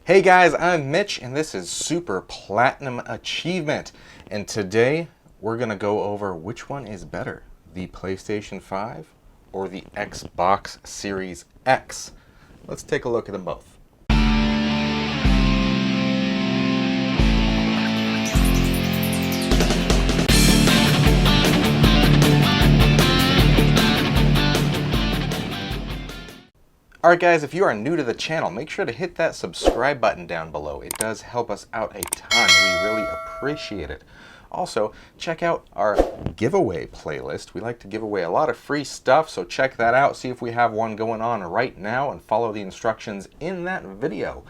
Hey guys, I'm Mitch and this is Super Platinum Achievement. And today we're going to go over which one is better, the PlayStation 5 or the Xbox Series X. Let's take a look at them both. Alright guys, if you are new to the channel, make sure to hit that subscribe button down below. It does help us out a ton. We really appreciate it. Also, check out our giveaway playlist. We like to give away a lot of free stuff, so check that out. See if we have one going on right now and follow the instructions in that video.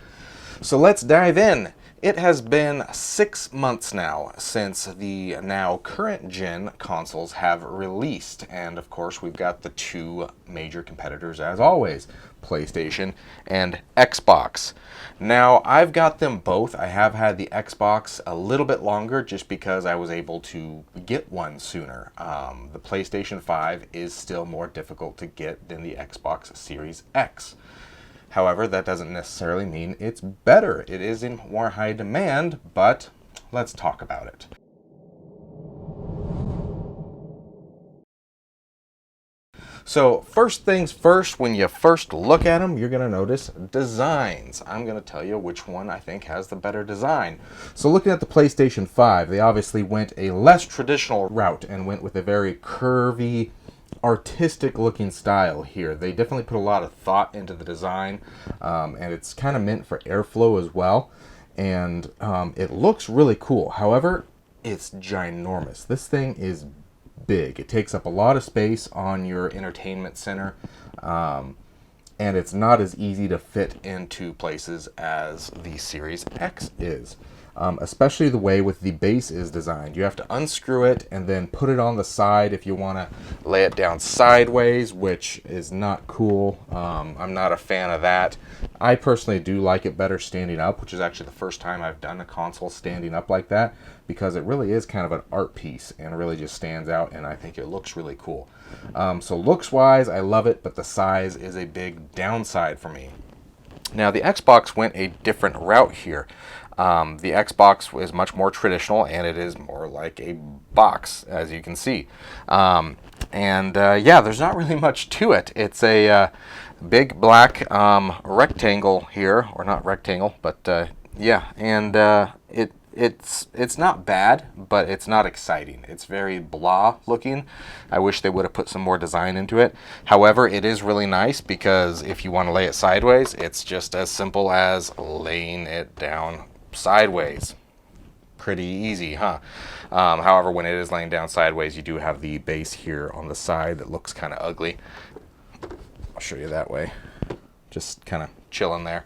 So let's dive in. It has been 6 months now since the now current gen consoles have released, and of course we've got the two major competitors as always, PlayStation and Xbox. Now I've got them both. I have had the Xbox a little bit longer just because I was able to get one sooner. The PlayStation 5 is still more difficult to get than the Xbox Series X. However, that doesn't necessarily mean it's better. It is in more high demand, but let's talk about it. So first things first, when you first look at them, you're going to notice designs. I'm going to tell you which one I think has the better design. So looking at the PlayStation 5, they obviously went a less traditional route and went with a very curvy, artistic looking style here. They definitely put a lot of thought into the design, and it's kind of meant for airflow as well, and it looks really cool. However, it's ginormous. This thing is big. It takes up a lot of space on your entertainment center, and it's not as easy to fit into places as the Series X is. Especially the way with the base is designed. You have to unscrew it and then put it on the side if you want to lay it down sideways, which is not cool. I'm not a fan of that. I personally do like it better standing up, which is actually the first time I've done a console standing up like that, because it really is kind of an art piece and really just stands out, and I think it looks really cool. So looks wise, I love it, but the size is a big downside for me. Now the Xbox went a different route here. The Xbox is much more traditional, and it is more like a box, as you can see. Yeah, there's not really much to it. It's a big black rectangle here, or not rectangle, but yeah, and it's not bad, but it's not exciting. It's very blah looking. I wish they would have put some more design into it. However, it is really nice because if you want to lay it sideways, it's just as simple as laying it down sideways. Pretty easy, huh? However, when it is laying down sideways, you do have the base here on the side that looks kind of ugly. I'll show you that way. Just kind of chilling there.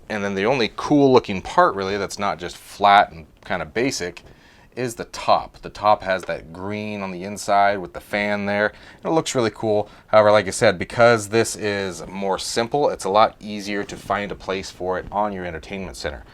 And then the only cool looking part really that's not just flat and kind of basic is the top. The top has that green on the inside with the fan there. It looks really cool. However, like I said, because this is more simple, it's a lot easier to find a place for it on your entertainment center.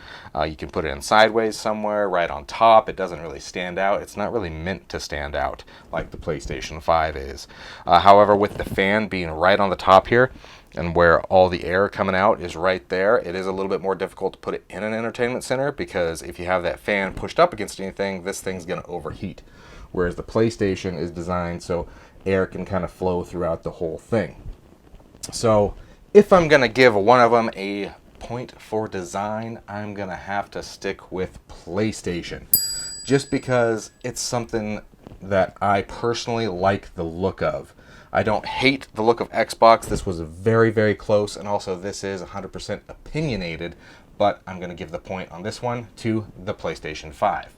You can put it in sideways somewhere, right on top. It doesn't really stand out. It's not really meant to stand out like the PlayStation 5 is. However, with the fan being right on the top here, and where all the air coming out is right there, it is a little bit more difficult to put it in an entertainment center, because if you have that fan pushed up against anything, this thing's going to overheat. Whereas the PlayStation is designed so air can kind of flow throughout the whole thing. So if I'm going to give one of them a point for design, I'm going to have to stick with PlayStation. Just because it's something that I personally like the look of. I don't hate the look of Xbox. This was very, very close, and also this is 100% opinionated, but I'm going to give the point on this one to the PlayStation 5.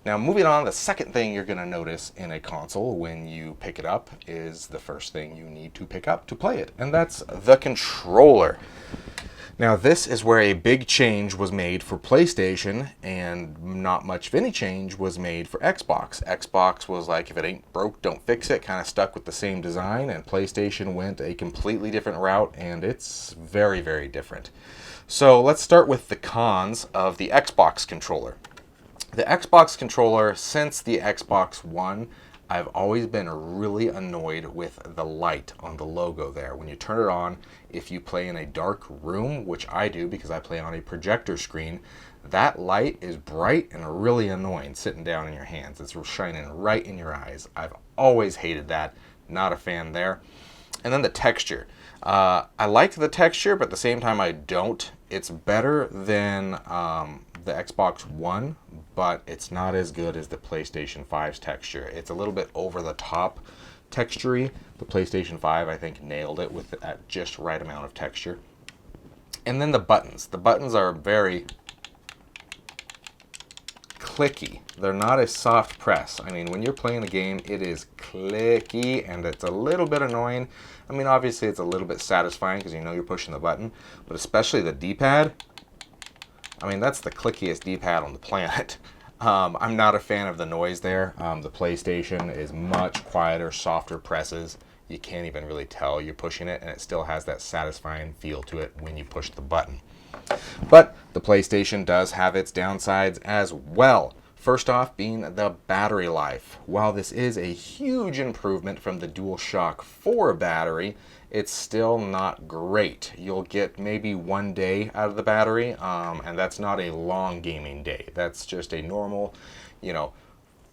Now moving on, the second thing you're going to notice in a console when you pick it up is the first thing you need to pick up to play it, and that's the controller. Now this is where a big change was made for PlayStation, and not much of any change was made for Xbox. Xbox was like, if it ain't broke, don't fix it, kind of stuck with the same design, and PlayStation went a completely different route, and it's very, very different. So let's start with the cons of the Xbox controller. The Xbox controller, since the Xbox One, I've always been really annoyed with the light on the logo there. When you turn it on, if you play in a dark room, which I do because I play on a projector screen, that light is bright and really annoying sitting down in your hands. It's shining right in your eyes. I've always hated that. Not a fan there. And then the texture. I like the texture, but at the same time I don't. It's better than the Xbox One, but it's not as good as the PlayStation 5's texture. It's a little bit over the top textury. The PlayStation 5, I think, nailed it with that just right amount of texture. And then the buttons. The buttons are very clicky. They're not a soft press. I mean, when you're playing a game, it is clicky and it's a little bit annoying. I mean, obviously it's a little bit satisfying because you know you're pushing the button, but especially the D-pad, I mean, that's the clickiest D-pad on the planet. I'm not a fan of the noise there. The PlayStation is much quieter, softer presses. You can't even really tell you're pushing it, and it still has that satisfying feel to it when you push the button. But the PlayStation does have its downsides as well. First off being the battery life. While this is a huge improvement from the DualShock 4 battery, it's still not great. You'll get maybe 1 day out of the battery, and that's not a long gaming day. That's just a normal,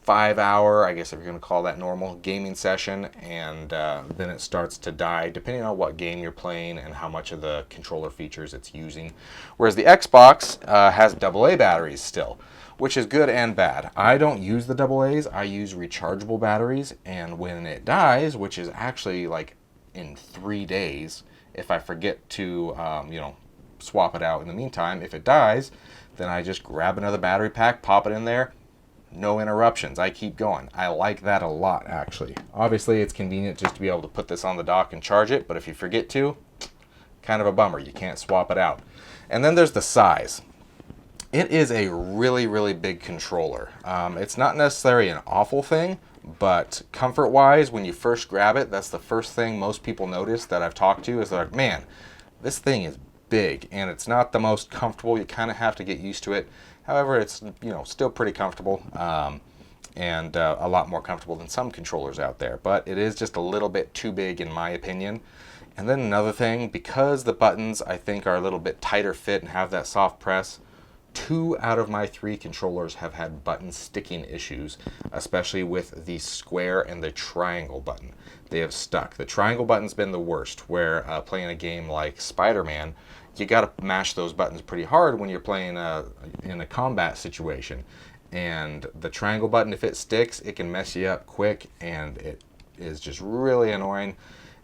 5-hour, I guess if you're going to call that normal, gaming session, and then it starts to die depending on what game you're playing and how much of the controller features it's using. Whereas the Xbox has AA batteries still, which is good and bad. I don't use the AA's, I use rechargeable batteries, and when it dies, which is actually like in 3 days, if I forget to, swap it out in the meantime, if it dies, then I just grab another battery pack, pop it in there, no interruptions. I keep going. I like that a lot, actually. Obviously, it's convenient just to be able to put this on the dock and charge it, but if you forget to, kind of a bummer. You can't swap it out. And then there's the size. It is a really, really big controller. It's not necessarily an awful thing, but comfort-wise, when you first grab it, that's the first thing most people notice that I've talked to is they're like, man, this thing is big, and it's not the most comfortable. You kind of have to get used to it. However, it's still pretty comfortable, and a lot more comfortable than some controllers out there. But it is just a little bit too big in my opinion. And then another thing, because the buttons I think are a little bit tighter fit and have that soft press, 2 out of my 3 controllers have had button sticking issues, especially with the square and the triangle button. They have stuck. The triangle button's been the worst, where playing a game like Spider-Man, you got to mash those buttons pretty hard when you're playing in a combat situation. And the triangle button, if it sticks, it can mess you up quick, and it is just really annoying.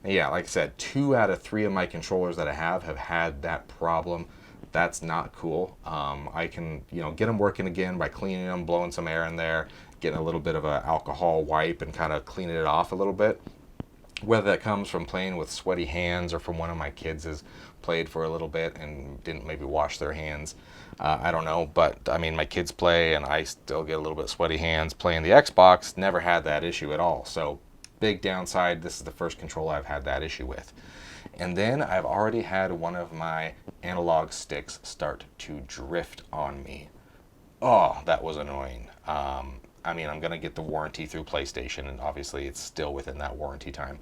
And yeah, like I said, 2 out of 3 of my controllers that I have had that problem. That's not cool. I can, get them working again by cleaning them, blowing some air in there, getting a little bit of an alcohol wipe and kind of cleaning it off a little bit. Whether that comes from playing with sweaty hands or from one of my kids has played for a little bit and didn't maybe wash their hands. I don't know, but I mean, my kids play and I still get a little bit sweaty hands playing the Xbox. Never had that issue at all. So big downside. This is the first controller I've had that issue with. And then I've already had one of my analog sticks start to drift on me. Oh, that was annoying. I mean, I'm going to get the warranty through PlayStation, and obviously it's still within that warranty time.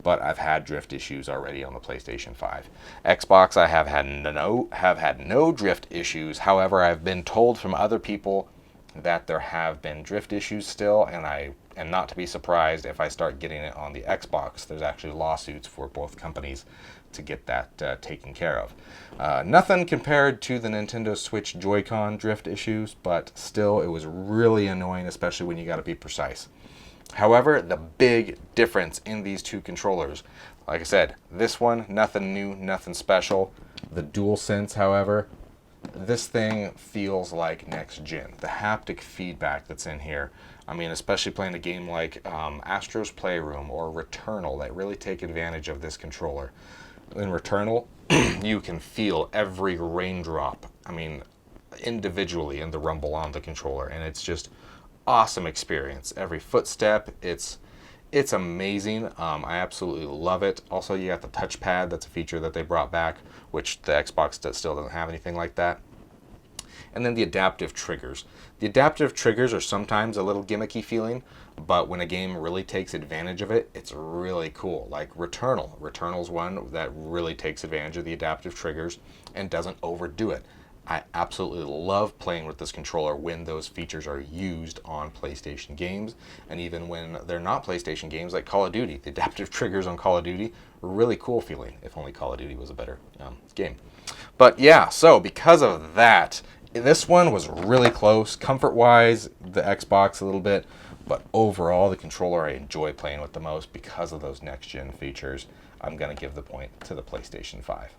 But I've had drift issues already on the PlayStation 5. Xbox, I have had no drift issues. However, I've been told from other people that there have been drift issues still, and not to be surprised if I start getting it on the Xbox. There's actually lawsuits for both companies to get that taken care of. Nothing compared to the Nintendo Switch Joy-Con drift issues, but still it was really annoying, especially when you got to be precise. However, the big difference in these 2 controllers, like I said, this one, nothing new, nothing special. The DualSense, however, this thing feels like next gen. The haptic feedback that's in here, I mean, especially playing a game like Astro's Playroom or Returnal that really take advantage of this controller. In Returnal, you can feel every raindrop, I mean, individually in the rumble on the controller, and it's just awesome experience. Every footstep, it's amazing. I absolutely love it. Also, you got the touchpad. That's a feature that they brought back, which the Xbox still doesn't have anything like that. And then the adaptive triggers. The adaptive triggers are sometimes a little gimmicky feeling. But when a game really takes advantage of it, it's really cool. Like Returnal. Returnal's one that really takes advantage of the adaptive triggers and doesn't overdo it. I absolutely love playing with this controller when those features are used on PlayStation games, and even when they're not PlayStation games, like Call of Duty. The adaptive triggers on Call of Duty, really cool feeling. If only Call of Duty was a better game. But yeah, so because of that, this one was really close. Comfort-wise, the Xbox a little bit, but overall, the controller I enjoy playing with the most because of those next-gen features. I'm going to give the point to the PlayStation 5.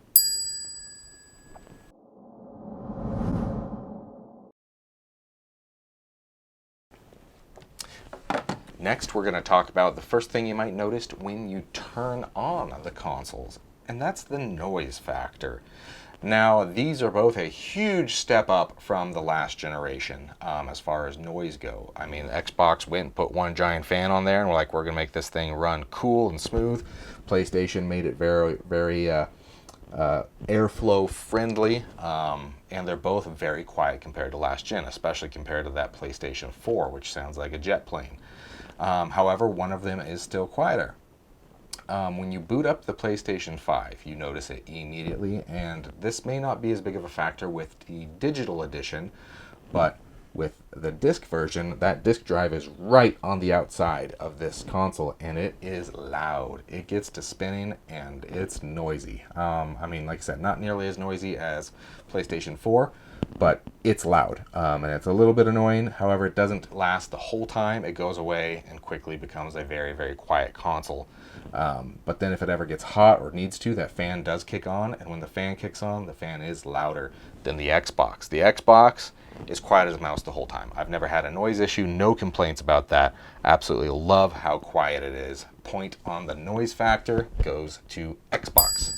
Next, we're going to talk about the first thing you might notice when you turn on the consoles, and that's the noise factor. Now, these are both a huge step up from the last generation as far as noise go. I mean, Xbox went and put one giant fan on there, and we're like, we're going to make this thing run cool and smooth. PlayStation made it very, very airflow friendly, and they're both very quiet compared to last gen, especially compared to that PlayStation 4, which sounds like a jet plane. However, one of them is still quieter. When you boot up the PlayStation 5, you notice it immediately, and this may not be as big of a factor with the digital edition, but with the disc version, that disc drive is right on the outside of this console, and it is loud. It gets to spinning, and it's noisy. I mean, like I said, not nearly as noisy as PlayStation 4, but it's loud, and it's a little bit annoying. However, it doesn't last the whole time. It goes away and quickly becomes a very, very quiet console. But then if it ever gets hot or needs to, that fan does kick on, and when the fan kicks on, the fan is louder than the Xbox. The Xbox is quiet as a mouse the whole time. I've never had a noise issue, no complaints about that. Absolutely love how quiet it is. Point on the noise factor goes to Xbox.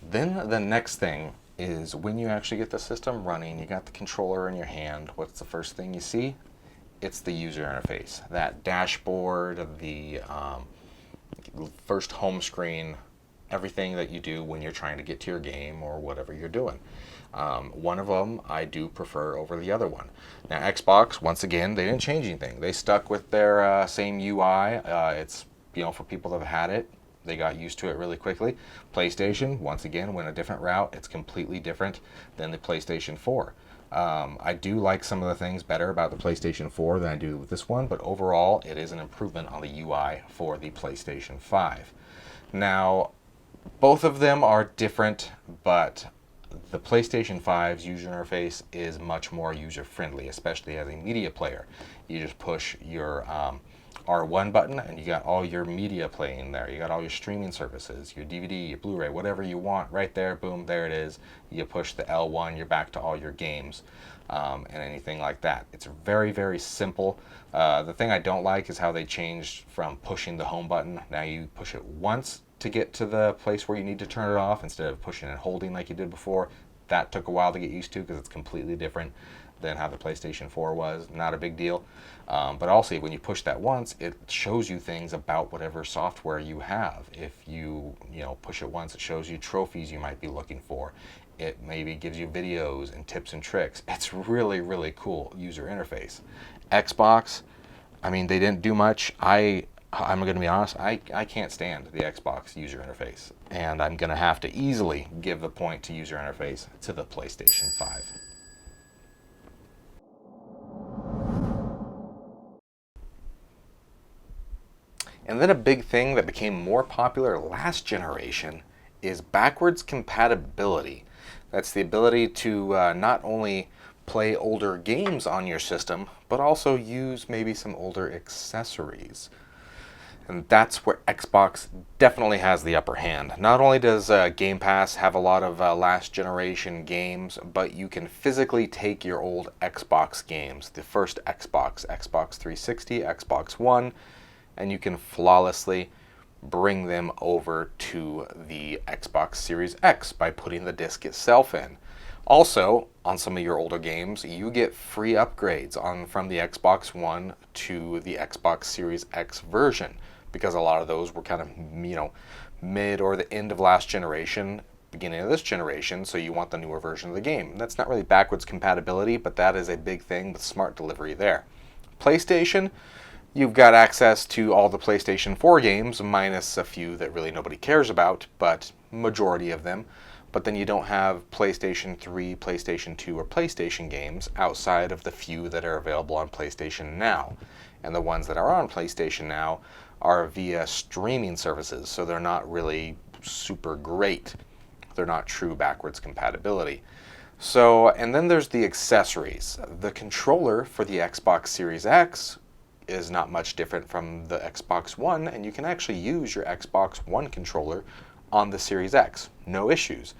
Then the next thing is when you actually get the system running, you got the controller in your hand, what's the first thing you see? It's the user interface. That dashboard, the first home screen, everything that you do when you're trying to get to your game or whatever you're doing. One of them I do prefer over the other one. Now Xbox, once again, they didn't change anything. They stuck with their same UI. It's, for people that have had it, they got used to it really quickly. PlayStation, once again, went a different route. It's completely different than the PlayStation 4. I do like some of the things better about the PlayStation 4 than I do with this one, but overall, it is an improvement on the UI for the PlayStation 5. Now, both of them are different, but the PlayStation 5's user interface is much more user-friendly, especially as a media player. You just push your R1 button and you got all your media playing there. You got all your streaming services, your DVD, your Blu-ray, whatever you want right there. Boom, there it is. You push the L1, you're back to all your games and anything like that. It's very, very simple. The thing I don't like is how they changed from pushing the home button. Now you push it once to get to the place where you need to turn it off instead of pushing and holding like you did before. That took a while to get used to because it's completely different than how the PlayStation 4 was. Not a big deal. But also, when you push that once, it shows you things about whatever software you have. If you push it once, it shows you trophies you might be looking for. It maybe gives you videos and tips and tricks. It's really, really cool user interface. Xbox, I mean, they didn't do much. I'm going to be honest, I can't stand the Xbox user interface. And I'm going to have to easily give the point to user interface to the PlayStation 5. And then a big thing that became more popular last generation is backwards compatibility. That's the ability to not only play older games on your system, but also use maybe some older accessories. And that's where Xbox definitely has the upper hand. Not only does Game Pass have a lot of last generation games, but you can physically take your old Xbox games, the first Xbox, Xbox 360, Xbox One, and you can flawlessly bring them over to the Xbox Series X by putting the disc itself in. Also, on some of your older games, you get free upgrades from the Xbox One to the Xbox Series X version, because a lot of those were kind of, mid or the end of last generation, beginning of this generation, so you want the newer version of the game. That's not really backwards compatibility, but that is a big thing with smart delivery there. PlayStation, you've got access to all the PlayStation 4 games, minus a few that really nobody cares about, but majority of them. But then you don't have PlayStation 3, PlayStation 2, or PlayStation games outside of the few that are available on PlayStation Now. And the ones that are on PlayStation Now are via streaming services, so they're not really super great. They're not true backwards compatibility. So, and then there's the accessories. The controller for the Xbox Series X is not much different from the Xbox One, and you can actually use your Xbox One controller on the Series X. No issues.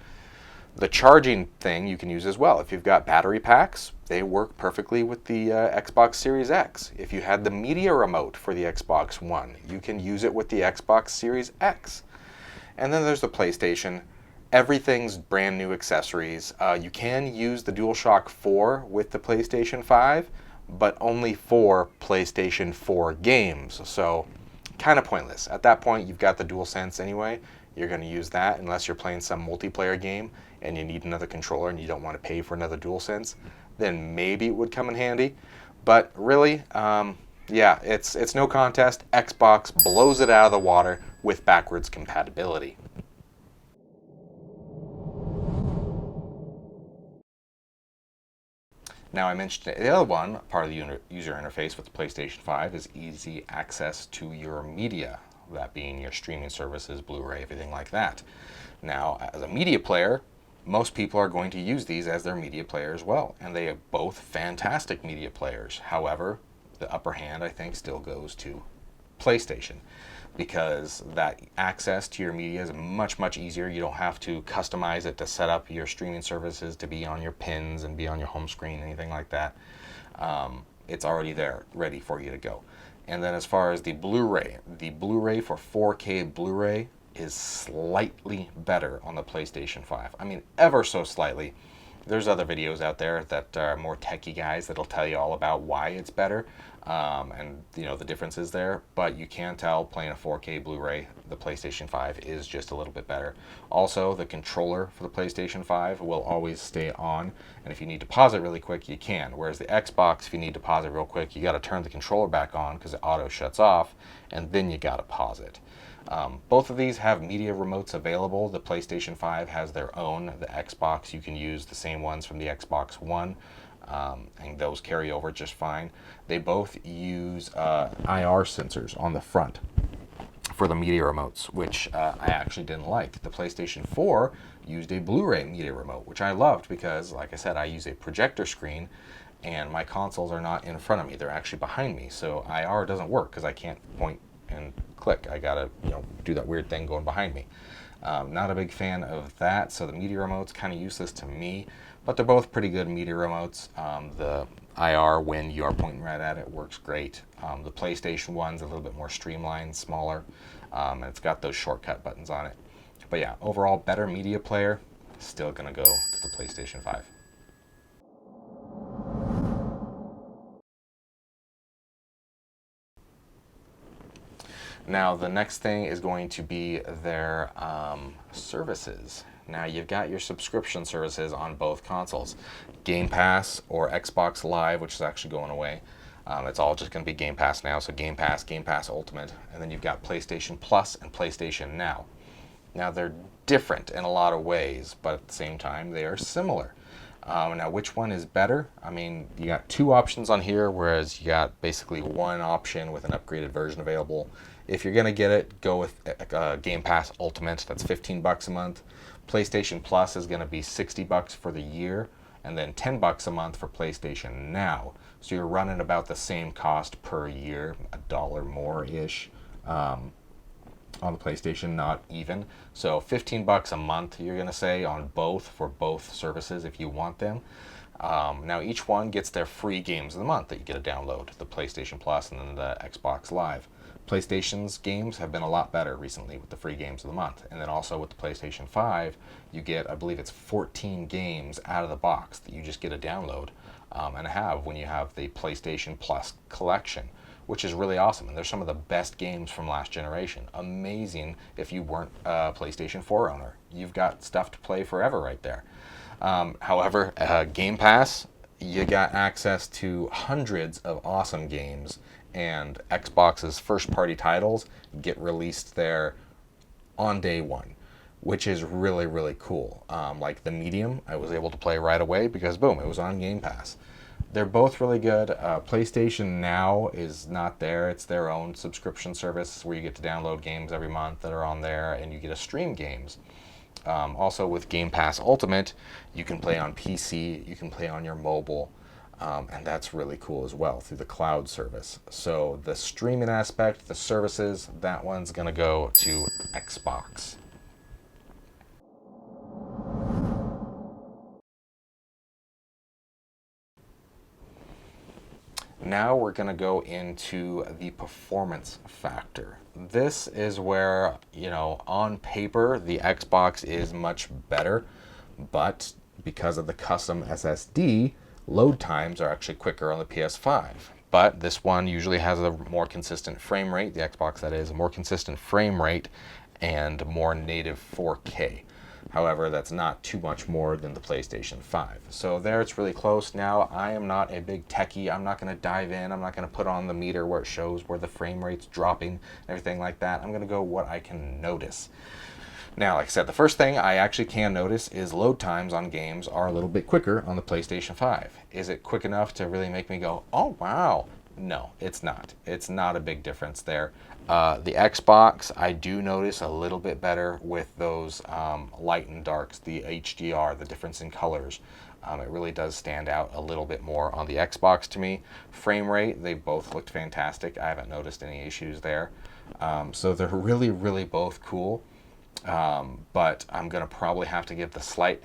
The charging thing you can use as well. If you've got battery packs, they work perfectly with the Xbox Series X. If you had the media remote for the Xbox One, you can use it with the Xbox Series X. And then there's the PlayStation. Everything's brand new accessories. You can use the DualShock 4 with the PlayStation 5, but only for PlayStation 4 games. So kind of pointless. At that point, you've got the DualSense anyway. You're going to use that unless you're playing some multiplayer game and you need another controller and you don't want to pay for another DualSense. Then maybe it would come in handy. But really, yeah, it's no contest. Xbox blows it out of the water with backwards compatibility. Now I mentioned the other one, part of the user interface with the PlayStation 5 is easy access to your media, that being your streaming services, Blu-ray, everything like that. Now, as a media player, most people are going to use these as their media player as well, and they are both fantastic media players. However, the upper hand, I think, still goes to PlayStation, because that access to your media is much, much easier. You don't have to customize it to set up your streaming services to be on your pins and be on your home screen, anything like that. It's already there, ready for you to go. And then as far as the Blu-ray for 4K Blu-ray is slightly better on the PlayStation 5. I mean, ever so slightly. There's other videos out there that are more techie guys that'll tell you all about why it's better, and you know the differences there. But you can tell playing a 4K Blu-ray, the PlayStation 5 is just a little bit better. Also, the controller for the PlayStation 5 will always stay on, and if you need to pause it really quick, you can. Whereas the Xbox, if you need to pause it real quick, you got to turn the controller back on because it auto shuts off, and then you got to pause it. Both of these have media remotes available. The PlayStation 5 has their own. The Xbox, you can use the same ones from the Xbox One, and those carry over just fine. They both use IR sensors on the front for the media remotes, which I actually didn't like. The PlayStation 4 used a Blu-ray media remote, which I loved because, like I said, I use a projector screen, and my consoles are not in front of me. They're actually behind me, so IR doesn't work because I can't point and click. I gotta, do that weird thing going behind me. Not a big fan of that, so the media remote's kind of useless to me, but they're both pretty good media remotes. The IR, when you are pointing right at it, works great. The PlayStation one's a little bit more streamlined, smaller, and it's got those shortcut buttons on it. But yeah, overall, better media player, still gonna go to the PlayStation 5. Now, the next thing is going to be their services. Now, you've got your subscription services on both consoles. Game Pass or Xbox Live, which is actually going away. It's all just going to be Game Pass now. So Game Pass Ultimate, and then you've got PlayStation Plus and PlayStation Now. Now, they're different in a lot of ways, but at the same time, they are similar. Now, which one is better? I mean, you got two options on here, whereas you got basically one option with an upgraded version available. If you're going to get it, go with Game Pass Ultimate. That's $15 a month. PlayStation Plus is going to be $60 for the year, and then $10 a month for PlayStation Now. So you're running about the same cost per year, $1 more-ish. On the PlayStation, not even. So $15 a month, you're going to say, on both, for both services if you want them. Now each one gets their free games of the month that you get to download, the PlayStation Plus and then the Xbox Live. PlayStation's games have been a lot better recently with the free games of the month. And then also with the PlayStation 5, you get, I believe it's 14 games out of the box that you just get to download and have when you have the PlayStation Plus collection, which is really awesome. And they're some of the best games from last generation. Amazing if you weren't a PlayStation 4 owner. You've got stuff to play forever right there. However, Game Pass, you got access to hundreds of awesome games, and Xbox's first-party titles get released there on day one, which is really, really cool. Like The Medium, I was able to play right away because, boom, it was on Game Pass. They're both really good. PlayStation Now is not there. It's their own subscription service where you get to download games every month that are on there, and you get to stream games. Also with Game Pass Ultimate, you can play on PC, you can play on your mobile, and that's really cool as well through the cloud service. So the streaming aspect, the services, that one's going to go to Xbox. Now we're going to go into the performance factor. This is where, on paper, the Xbox is much better, but because of the custom SSD, load times are actually quicker on the PS5. But this one usually has a more consistent frame rate, the Xbox that is, a more consistent frame rate and more native 4K. However, that's not too much more than the PlayStation 5. So there it's really close. Now, I am not a big techie. I'm not going to dive in. I'm not going to put on the meter where it shows where the frame rate's dropping, everything like that. I'm going to go what I can notice. Now, like I said, the first thing I actually can notice is load times on games are a little bit quicker on the PlayStation 5. Is it quick enough to really make me go, oh, wow? No, it's not. It's not a big difference there. The Xbox, I do notice a little bit better with those light and darks, the HDR, the difference in colors. It really does stand out a little bit more on the Xbox to me. Frame rate, they both looked fantastic. I haven't noticed any issues there. So they're really, really both cool. But I'm going to probably have to give the slight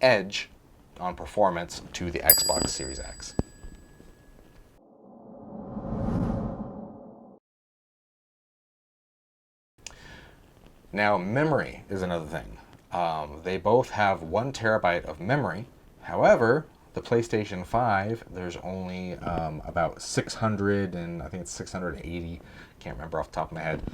edge on performance to the Xbox Series X. Now, memory is another thing. They both have 1 terabyte of memory. However, the PlayStation 5, there's only about 600 and I think it's 680, can't remember off the top of my head,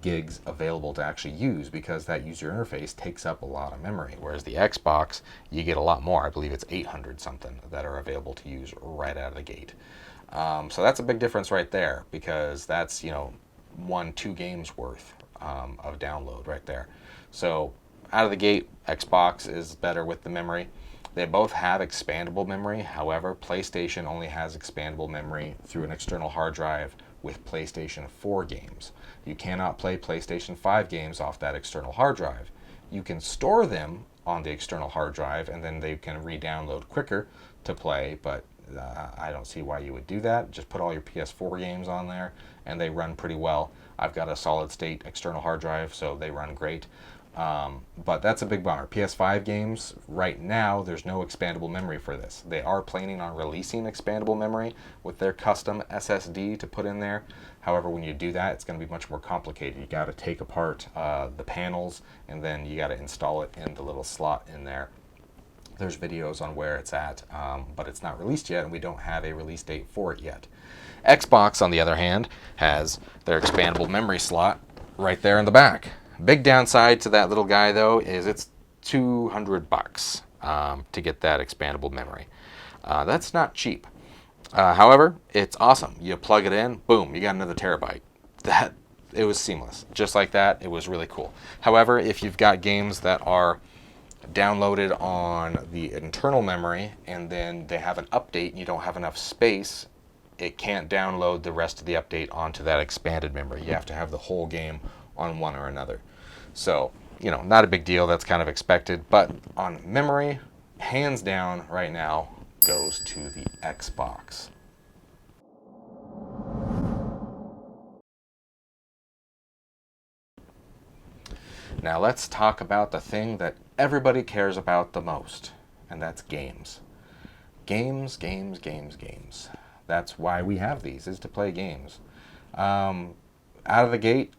gigs available to actually use because that user interface takes up a lot of memory. Whereas the Xbox, you get a lot more. I believe it's 800 something that are available to use right out of the gate. So that's a big difference right there because that's, 1-2 games worth of download right there. So out of the gate, Xbox is better with the memory. They both have expandable memory. However, PlayStation only has expandable memory through an external hard drive with PlayStation 4 games. You cannot play PlayStation 5 games off that external hard drive. You can store them on the external hard drive and then they can re-download quicker to play, but I don't see why you would do that. Just put all your PS4 games on there and they run pretty well. I've got a solid state external hard drive, so they run great. But that's a big bummer. PS5 games, right now, there's no expandable memory for this. They are planning on releasing expandable memory with their custom SSD to put in there. However, when you do that, it's going to be much more complicated. You got to take apart the panels, and then you got to install it in the little slot in there. There's videos on where it's at, but it's not released yet, and we don't have a release date for it yet. Xbox, on the other hand, has their expandable memory slot right there in the back. Big downside to that little guy, though, is it's $200 to get that expandable memory. That's not cheap. However, it's awesome. You plug it in, boom, you got another terabyte. It was seamless. Just like that, it was really cool. However, if you've got games that are downloaded on the internal memory and then they have an update and you don't have enough space, it can't download the rest of the update onto that expanded memory. You have to have the whole game on one or another. So, not a big deal. That's kind of expected. But on memory, hands down right now, goes to the Xbox. Now let's talk about the thing that everybody cares about the most, and that's games. Games, games, games, games. That's why we have these, is to play games. Out of the gate,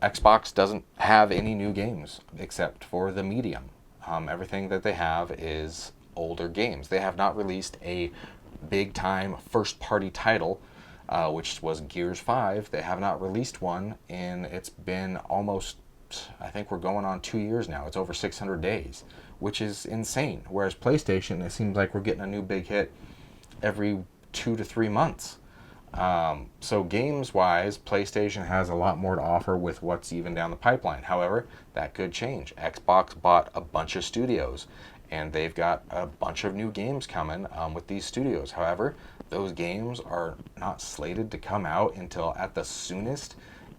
Xbox doesn't have any new games except for the Medium. Everything that they have is older games. They have not released a big-time first-party title which was Gears 5. They have not released one, and it's been almost, I think we're going on 2 years now. It's over 600 days, which is insane. Whereas PlayStation, it seems like we're getting a new big hit every 2 to 3 months. So games-wise, PlayStation has a lot more to offer with what's even down the pipeline. However, that could change. Xbox bought a bunch of studios, and they've got a bunch of new games coming with these studios. However, those games are not slated to come out until at the soonest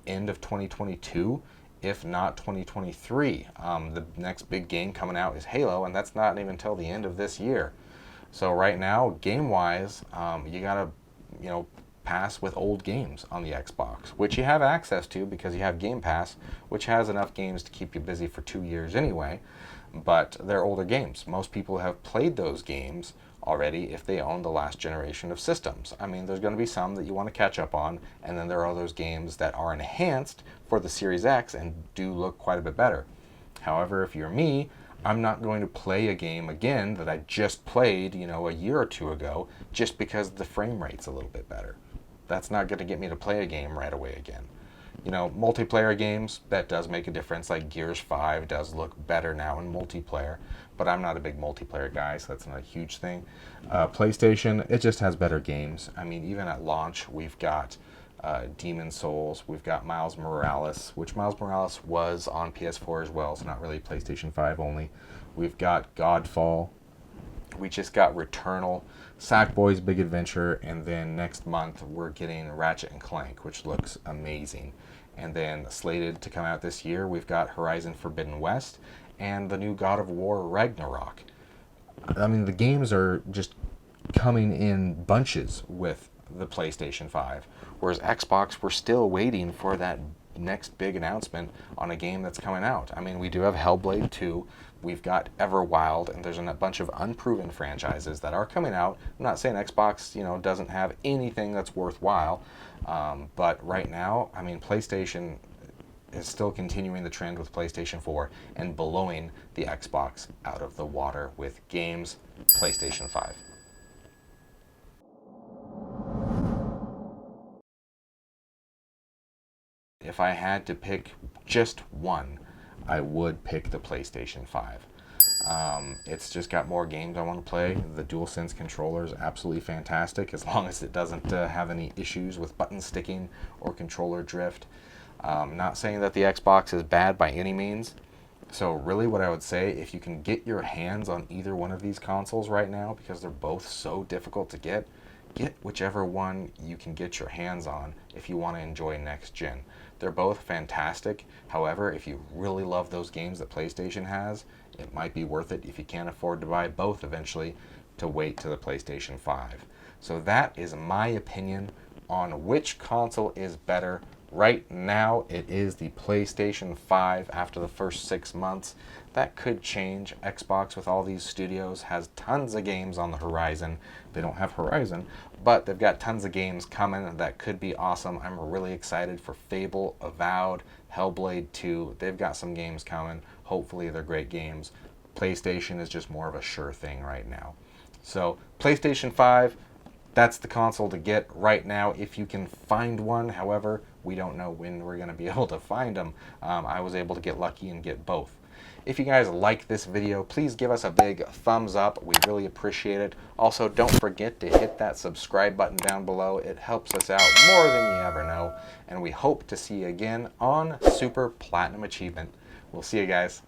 end of 2022, if not 2023. The next big game coming out is Halo, and that's not even until the end of this year. So right now, game-wise, you gotta, pass with old games on the Xbox, which you have access to because you have Game Pass, which has enough games to keep you busy for 2 years anyway. But they're older games. Most people have played those games already if they own the last generation of systems. I mean, there's going to be some that you want to catch up on, and then there are those games that are enhanced for the Series X and do look quite a bit better. However, if you're me, I'm not going to play a game again that I just played, a year or two ago, just because the frame rate's a little bit better. That's not going to get me to play a game right away again. Multiplayer games, that does make a difference. Like Gears 5 does look better now in multiplayer, but I'm not a big multiplayer guy, so that's not a huge thing. PlayStation, it just has better games. I mean, even at launch, we've got Demon Souls, we've got Miles Morales, which Miles Morales was on PS4 as well, so not really PlayStation 5 only. We've got Godfall. We just got Returnal, Sackboy's Big Adventure, and then next month we're getting Ratchet and Clank, which looks amazing. And then slated to come out this year, we've got Horizon Forbidden West and the new God of War Ragnarok. I mean, the games are just coming in bunches with the PlayStation 5, whereas Xbox, we're still waiting for that next big announcement on a game that's coming out. I mean, we do have Hellblade 2, we've got Everwild, and there's a bunch of unproven franchises that are coming out. I'm not saying Xbox, doesn't have anything that's worthwhile, but right now, I mean, PlayStation is still continuing the trend with PlayStation 4 and blowing the Xbox out of the water with games. PlayStation 5. If I had to pick just one, I would pick the PlayStation 5. It's just got more games I want to play. The DualSense controller is absolutely fantastic as long as it doesn't have any issues with button sticking or controller drift. Not saying that the Xbox is bad by any means. So really what I would say, if you can get your hands on either one of these consoles right now, because they're both so difficult to get whichever one you can get your hands on if you want to enjoy next gen. They're both fantastic. However, if you really love those games that PlayStation has, it might be worth it, if you can't afford to buy both eventually, to wait to the PlayStation 5. So that is my opinion on which console is better. Right now, it is the PlayStation 5 after the first 6 months. That could change. Xbox, with all these studios, has tons of games on the horizon. They don't have Horizon, but they've got tons of games coming that could be awesome. I'm really excited for Fable, Avowed, Hellblade 2. They've got some games coming. Hopefully they're great games. PlayStation is just more of a sure thing right now. So PlayStation 5, that's the console to get right now if you can find one. However, we don't know when we're going to be able to find them. I was able to get lucky and get both. If you guys like this video, please give us a big thumbs up. We really appreciate it. Also, don't forget to hit that subscribe button down below. It helps us out more than you ever know. And we hope to see you again on Super Platinum Achievement. We'll see you guys.